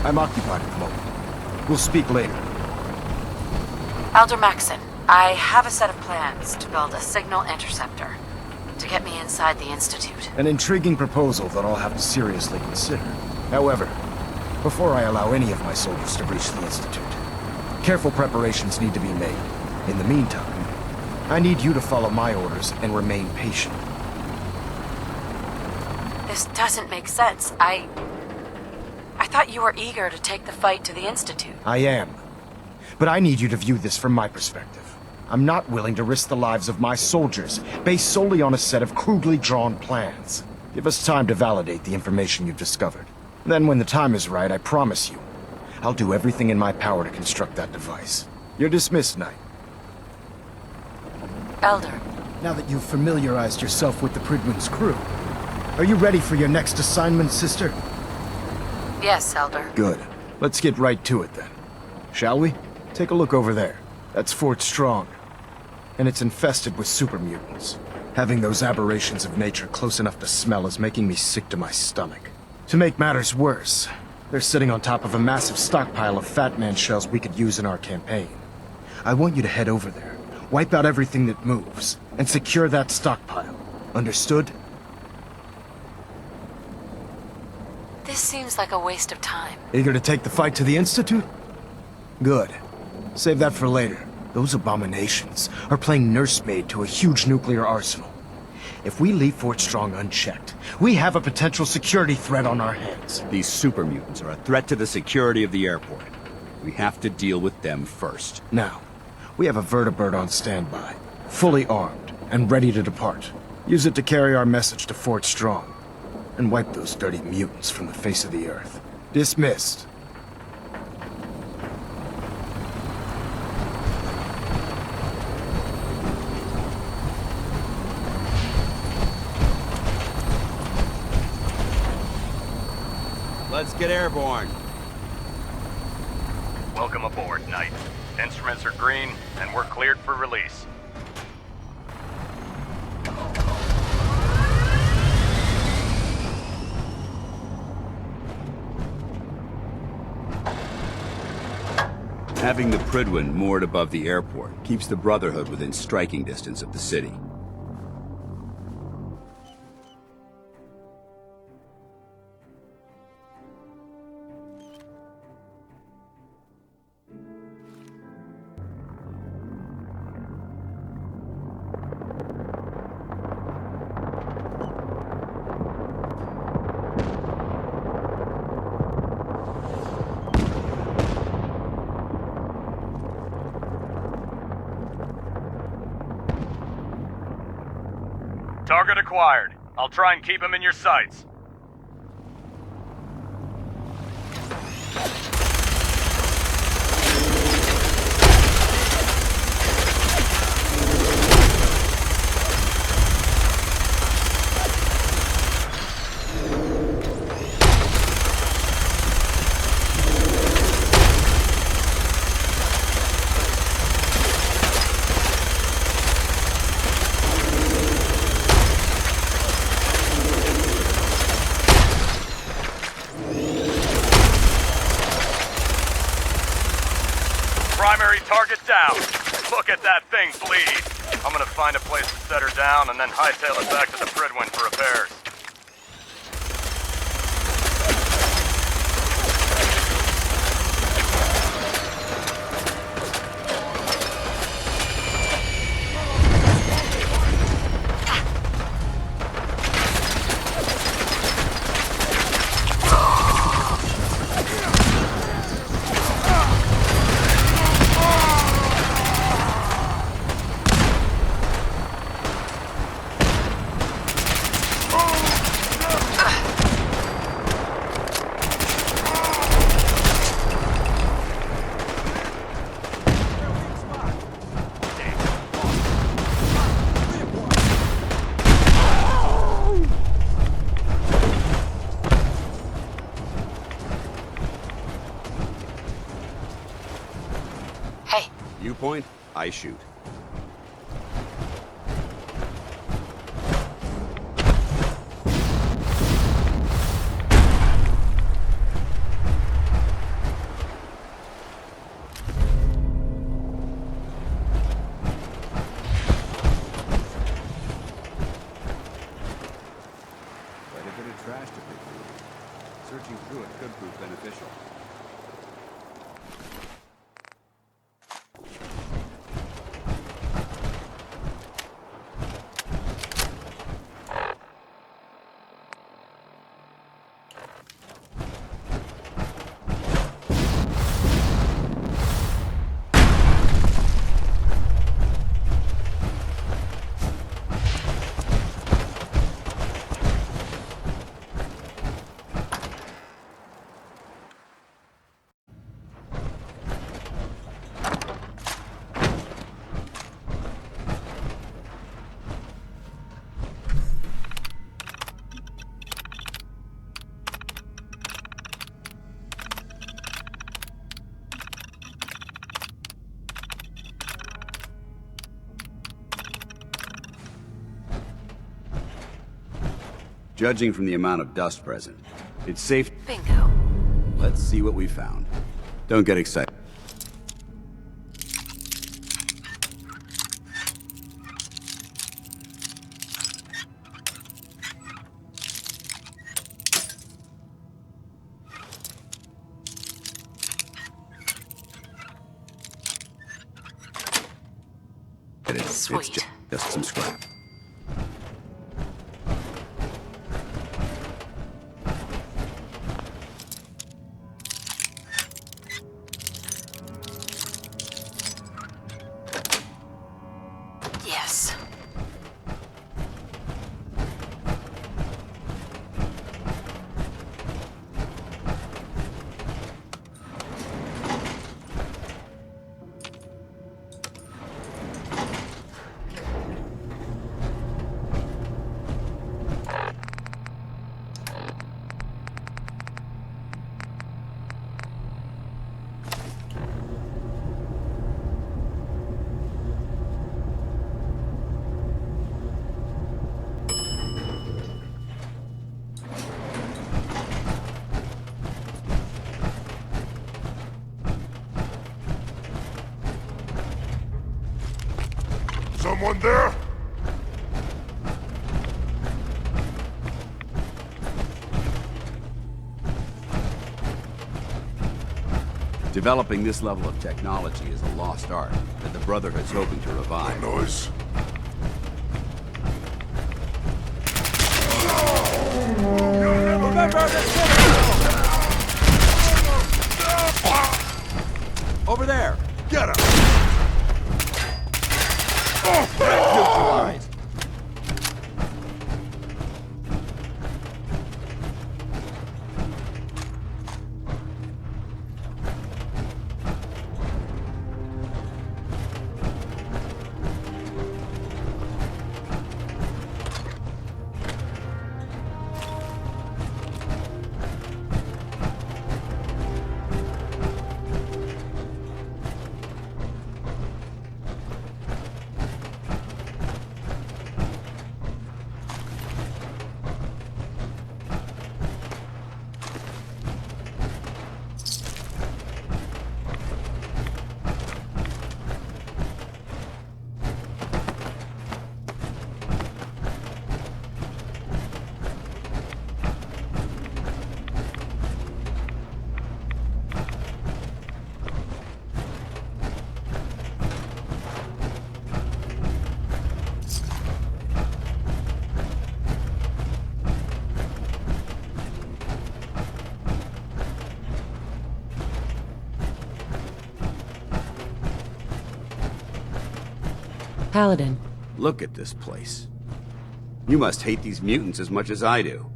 I'm occupied at the moment. We'll speak later. Elder Maxon, I have a set of plans to build a signal interceptor to get me inside the Institute. An intriguing proposal that I'll have to seriously consider. However, before I allow any of my soldiers to breach the Institute, careful preparations need to be made. In the meantime, I need you to follow my orders and remain patient. This doesn't make sense. I thought you were eager to take the fight to the Institute. I am. But I need you to view this from my perspective. I'm not willing to risk the lives of my soldiers, based solely on a set of crudely drawn plans. Give us time to validate the information you've discovered. Then when the time is right, I promise you, I'll do everything in my power to construct that device. You're dismissed, Knight. Elder. Now that you've familiarized yourself with the Pridwin's crew, are you ready for your next assignment, sister? Yes, Elder. Good. Let's get right to it then. Shall we? Take a look over there. That's Fort Strong. And it's infested with super mutants. Having those aberrations of nature close enough to smell is making me sick to my stomach. To make matters worse, they're sitting on top of a massive stockpile of Fat Man shells we could use in our campaign. I want you to head over there, wipe out everything that moves, and secure that stockpile. Understood? This seems like a waste of time. Eager to take the fight to the Institute? Good. Save that for later. Those abominations are playing nursemaid to a huge nuclear arsenal. If we leave Fort Strong unchecked, we have a potential security threat on our hands. These super mutants are a threat to the security of the airport. We have to deal with them first. Now, we have a vertibird on standby, fully armed and ready to depart. Use it to carry our message to Fort Strong and wipe those dirty mutants from the face of the earth. Dismissed. Let's get airborne. Welcome aboard, Knight. Instruments are green, and we're cleared for release. Having the Pridwin moored above the airport keeps the Brotherhood within striking distance of the city. Target acquired. I'll try and keep him in your sights. Primary target down. Look at that thing bleed. I'm gonna find a place to set her down and then hightail it back to the Pridwin for repairs. You point, I shoot. bit of trash to pick through. Searching through it could prove beneficial. Judging from the amount of dust present, it's safe. Bingo. Let's see what we found. Don't get excited. It's Sweet. just some scrap. Yes. Someone there? Developing this level of technology is a lost art that the Brotherhood's hoping to revive. Noise. Remember this! Over there! Get him! Neutralized! Paladin. Look at this place. You must hate these mutants as much as I do.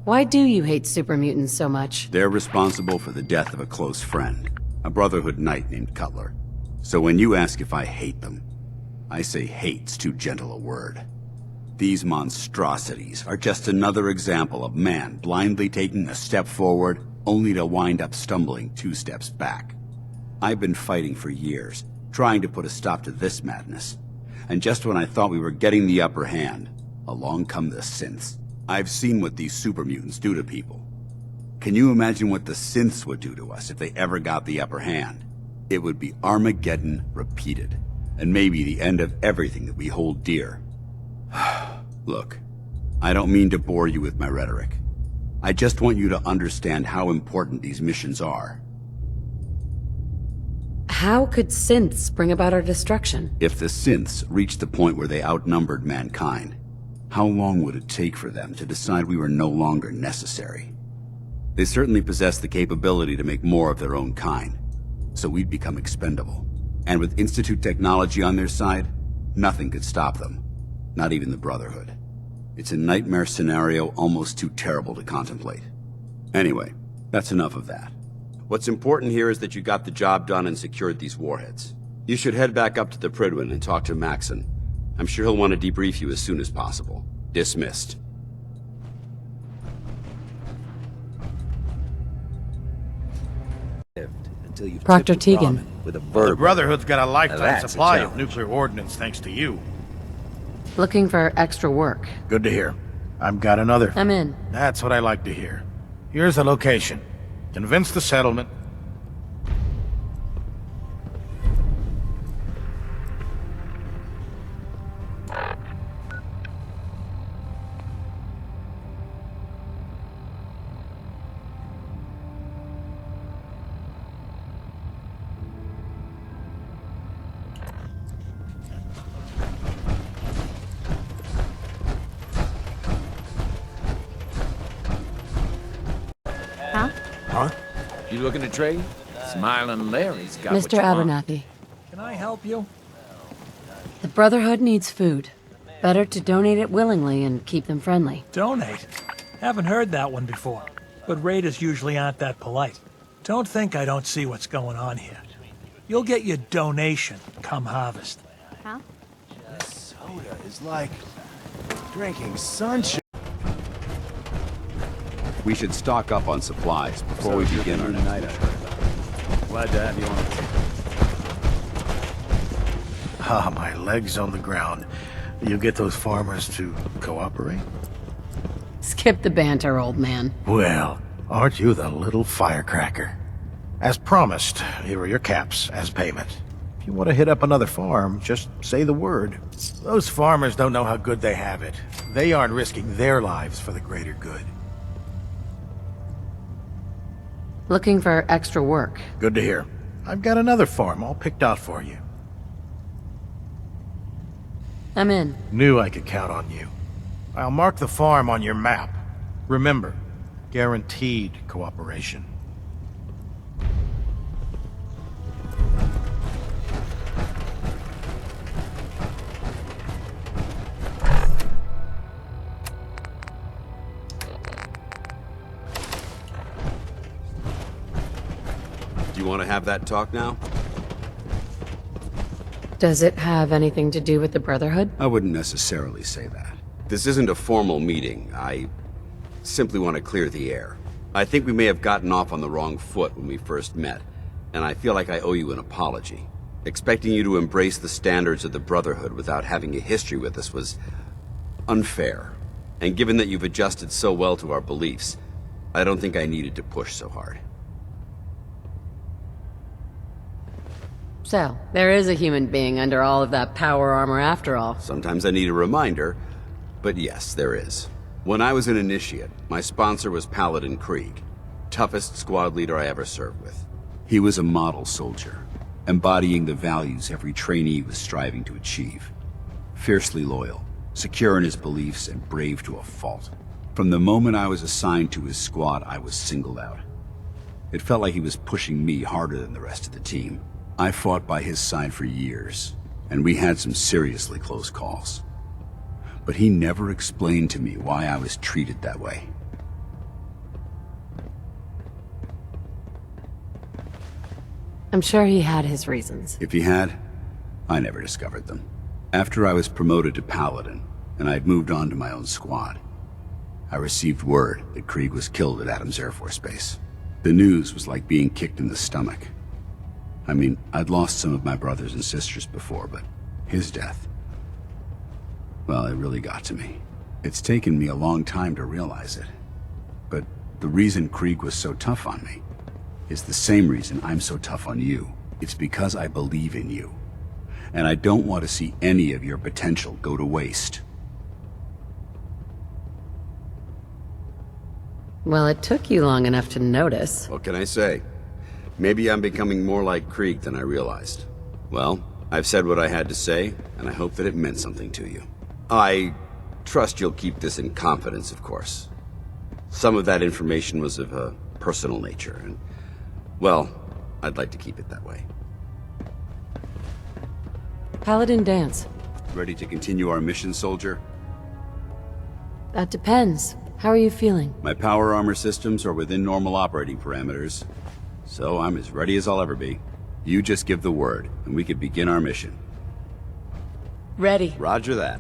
Why do you hate super mutants so much? They're responsible for the death of a close friend, a Brotherhood knight named Cutler. So when you ask if I hate them, I say hate's too gentle a word. These monstrosities are just another example of man blindly taking a step forward, only to wind up stumbling 2 steps back. I've been fighting for years, trying to put a stop to this madness. And just when I thought we were getting the upper hand, along come the synths. I've seen what these super mutants do to people. Can you imagine what the synths would do to us if they ever got the upper hand? It would be Armageddon repeated, and maybe the end of everything that we hold dear. Look, I don't mean to bore you with my rhetoric. I just want you to understand how important these missions are. How could synths bring about our destruction? If the synths reached the point where they outnumbered mankind, how long would it take for them to decide we were no longer necessary? They certainly possess the capability to make more of their own kind, so we'd become expendable. And with Institute technology on their side, nothing could stop them. Not even the Brotherhood. It's a nightmare scenario almost too terrible to contemplate. Anyway, that's enough of that. What's important here is that you got the job done and secured these warheads. You should head back up to the Prydwen and talk to Maxon. I'm sure he'll want to debrief you as soon as possible. Dismissed. Until you've Proctor tipped the Tegan. ramen with a The verb. Brotherhood's got a lifetime That's a supply of challenge. nuclear ordnance thanks to you. Looking for extra work. Good to hear. I've got another. I'm in. That's what I like to hear. Here's the location. Convince the settlement. You looking to trade? Smiling Larry's got what Mr. you want. Abernathy, Can I help you? the Brotherhood needs food. Better to donate it willingly and keep them friendly. Donate? Haven't heard that one before. But raiders usually aren't that polite. Don't think I don't see what's going on here. You'll get your donation come harvest. Soda is like drinking sunshine. We should stock up on supplies before we begin our next mission. Glad to have you on. Ah, my legs on the ground. You get those farmers to cooperate? Skip the banter, old man. Well, aren't you the little firecracker? As promised, here are your caps as payment. If you want to hit up another farm, just say the word. Those farmers don't know how good they have it. They aren't risking their lives for the greater good. Looking for extra work. Good to hear. I've got another farm all picked out for you. I'm in. Knew I could count on you. I'll mark the farm on your map. Remember, guaranteed cooperation. Do you want to have that talk now? Does it have anything to do with the Brotherhood? I wouldn't necessarily say that. This isn't a formal meeting. I simply want to clear the air. I think we may have gotten off on the wrong foot when we first met, and I feel like I owe you an apology. Expecting you to embrace the standards of the Brotherhood without having a history with us was unfair. And given that you've adjusted so well to our beliefs, I don't think I needed to push so hard. So, there is a human being under all of that power armor after all. Sometimes I need a reminder, but yes, there is. When I was an initiate, my sponsor was Paladin Krieg, toughest squad leader I ever served with. He was a model soldier, embodying the values every trainee was striving to achieve. Fiercely loyal, secure in his beliefs, and brave to a fault. From the moment I was assigned to his squad, I was singled out. It felt like he was pushing me harder than the rest of the team. I fought by his side for years, and we had some seriously close calls. But he never explained to me why I was treated that way. I'm sure he had his reasons. If he had, I never discovered them. After I was promoted to Paladin, and I'd moved on to my own squad, I received word that Krieg was killed at Adams Air Force Base. The news was like being kicked in the stomach. I mean, I'd lost some of my brothers and sisters before, but his death, well, it really got to me. It's taken me a long time to realize it. But the reason Krieg was so tough on me is the same reason I'm so tough on you. It's because I believe in you. And I don't want to see any of your potential go to waste. Well, it took you long enough to notice. What can I say? Maybe I'm becoming more like Krieg than I realized. Well, I've said what I had to say, and I hope that it meant something to you. I trust you'll keep this in confidence, of course. Some of that information was of a personal nature, and, well, I'd like to keep it that way. Paladin dance. Ready to continue our mission, soldier? That depends. How are you feeling? My power armor systems are within normal operating parameters, so I'm as ready as I'll ever be. You just give the word, and we can begin our mission. Ready. Roger that.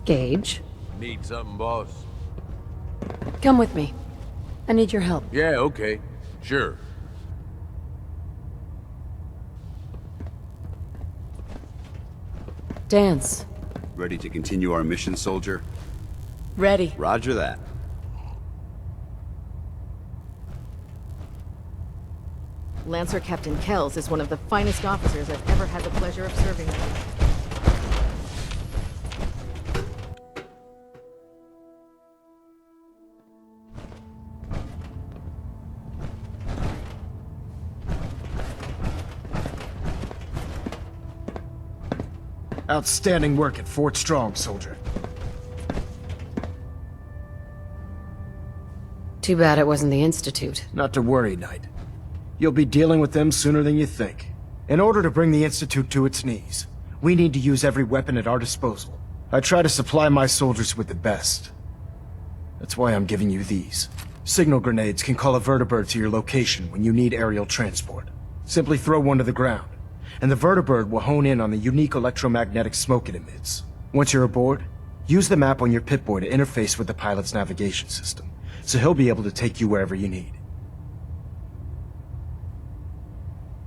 Gage, Need something, boss? come with me. I need your help. Yeah, okay. Sure. Dance. Ready to continue our mission, soldier? Ready. Roger that. Lancer Captain Kells is one of the finest officers I've ever had the pleasure of serving with. Outstanding work at Fort Strong, soldier. Too bad it wasn't the Institute. Not to worry, Knight. You'll be dealing with them sooner than you think. In order to bring the Institute to its knees, we need to use every weapon at our disposal. I try to supply my soldiers with the best. That's why I'm giving you these. Signal grenades can call a vertibird to your location when you need aerial transport. Simply throw one to the ground, and the vertibird will hone in on the unique electromagnetic smoke it emits. Once you're aboard, use the map on your Pip-Boy to interface with the pilot's navigation system, so he'll be able to take you wherever you need.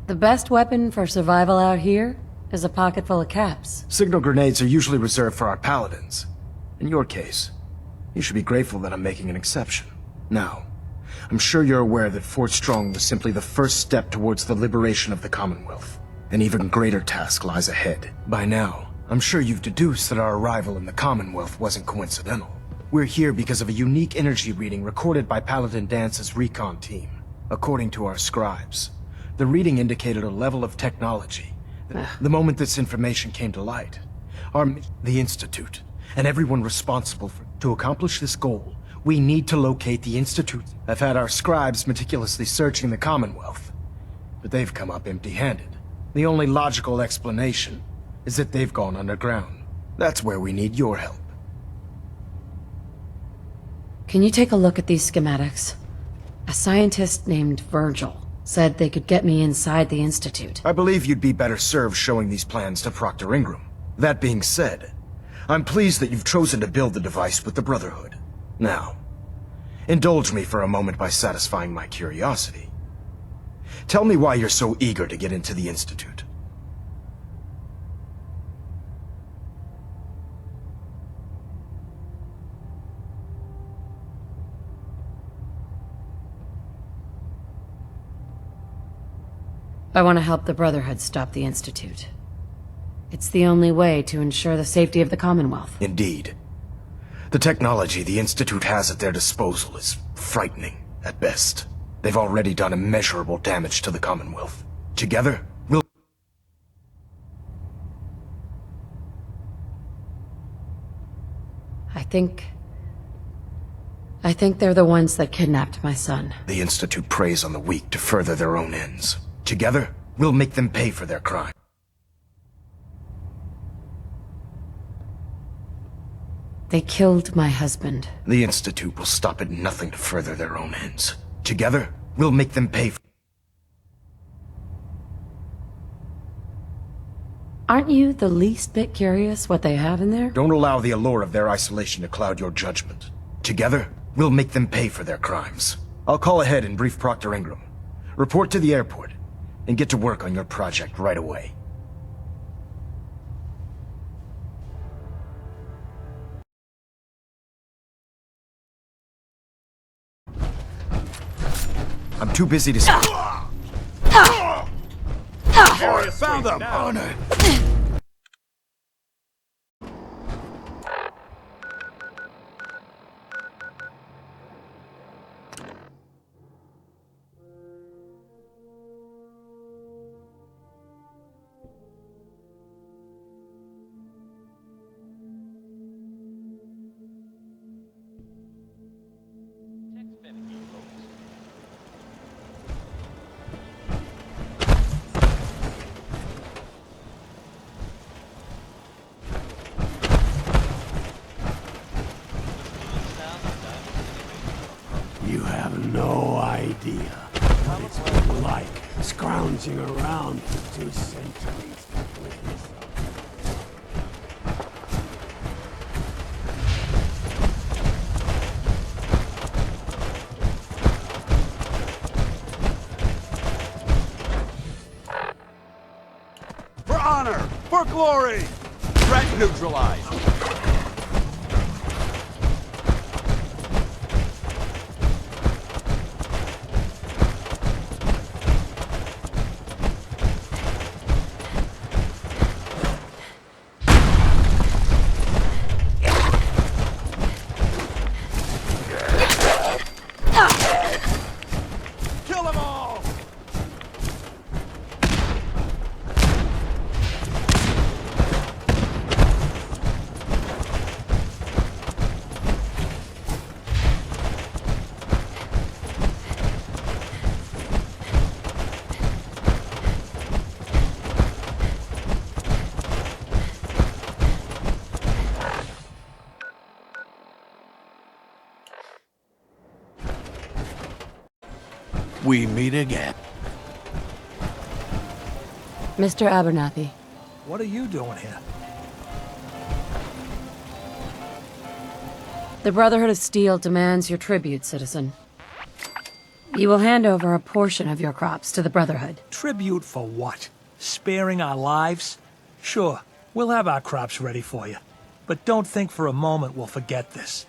The best weapon for survival out here is a pocket full of caps. Signal grenades are usually reserved for our paladins. In your case, you should be grateful that I'm making an exception. Now, I'm sure you're aware that Fort Strong was simply the first step towards the liberation of the Commonwealth. An even greater task lies ahead. By now, I'm sure you've deduced that our arrival in the Commonwealth wasn't coincidental. We're here because of a unique energy reading recorded by Paladin Dance's recon team. According to our scribes, the reading indicated a level of technology. The moment this information came to light, the Institute, and everyone responsible to accomplish this goal, we need to locate the Institute. I've had our scribes meticulously searching the Commonwealth, but they've come up empty-handed. The only logical explanation is that they've gone underground. That's where we need your help. Can you take a look at these schematics? A scientist named Virgil said they could get me inside the Institute. I believe you'd be better served showing these plans to Proctor Ingram. That being said, I'm pleased that you've chosen to build the device with the Brotherhood. Now, indulge me for a moment by satisfying my curiosity. Tell me why you're so eager to get into the Institute. I want to help the Brotherhood stop the Institute. It's the only way to ensure the safety of the Commonwealth. Indeed. The technology the Institute has at their disposal is frightening, at best. They've already done immeasurable damage to the Commonwealth. Together, we'll... I think they're the ones that kidnapped my son. The Institute preys on the weak to further their own ends. Together, we'll make them pay for their crime. They killed my husband. The Institute will stop at nothing to further their own ends. Together, we'll make them pay for... Aren't you the least bit curious what they have in there? Don't allow the allure of their isolation to cloud your judgment. Together, we'll make them pay for their crimes. I'll call ahead and brief Proctor Ingram. Report to the airport, and get to work on your project right away. I'm too busy to... Found them! Honor! idea what it's been like scrounging around for 2 centuries with this. For honor! For glory! Threat neutralized! Kill them all! We meet again. Mr. Abernathy, What are you doing here? the Brotherhood of Steel demands your tribute, citizen. You will hand over a portion of your crops to the Brotherhood. Tribute for what? Sparing our lives? Sure, we'll have our crops ready for you. But don't think for a moment we'll forget this.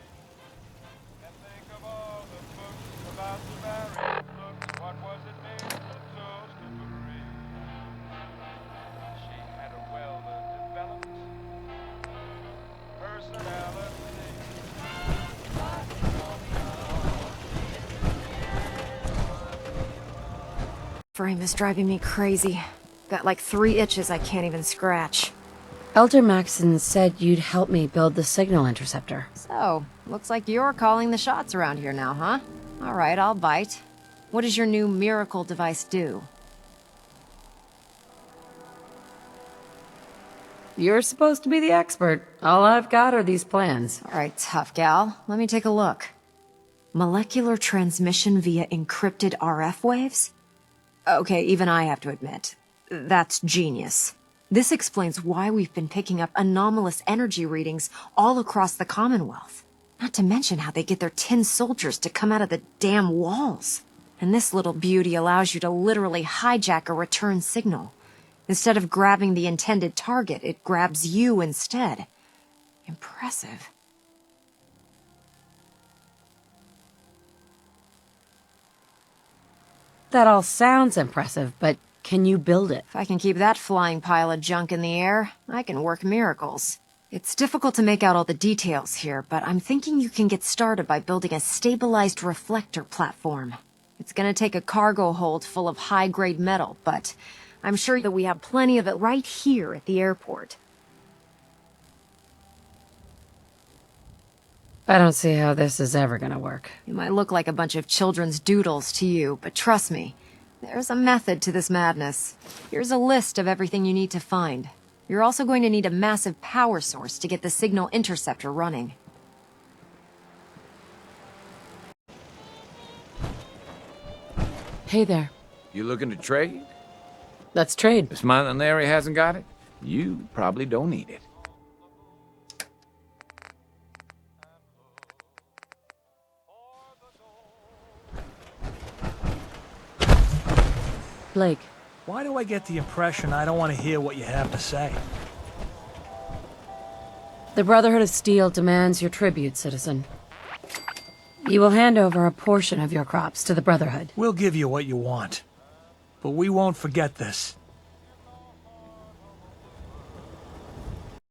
Frame is driving me crazy. Got like 3 itches I can't even scratch. Elder Maxon said you'd help me build the signal interceptor. So, looks like you're calling the shots around here now, huh? Alright, I'll bite. What does your new miracle device do? You're supposed to be the expert. All I've got are these plans. Alright, tough gal. Let me take a look. Molecular transmission via encrypted RF waves? Okay, even I have to admit, that's genius. This explains why we've been picking up anomalous energy readings all across the Commonwealth. Not to mention how they get their tin soldiers to come out of the damn walls. And this little beauty allows you to literally hijack a return signal. Instead of grabbing the intended target, it grabs you instead. Impressive. That all sounds impressive, but can you build it? If I can keep that flying pile of junk in the air, I can work miracles. It's difficult to make out all the details here, but I'm thinking you can get started by building a stabilized reflector platform. It's gonna take a cargo hold full of high-grade metal, but I'm sure that we have plenty of it right here at the airport. I don't see how this is ever gonna work. It might look like a bunch of children's doodles to you, but trust me, there's a method to this madness. Here's a list of everything you need to find. You're also going to need a massive power source to get the signal interceptor running. Hey there. You looking to trade? Let's trade. If Smiling Larry hasn't got it, you probably don't need it. Blake, Why do I get the impression I don't want to hear what you have to say? the Brotherhood of Steel demands your tribute, citizen. You will hand over a portion of your crops to the Brotherhood. We'll give you what you want. But we won't forget this.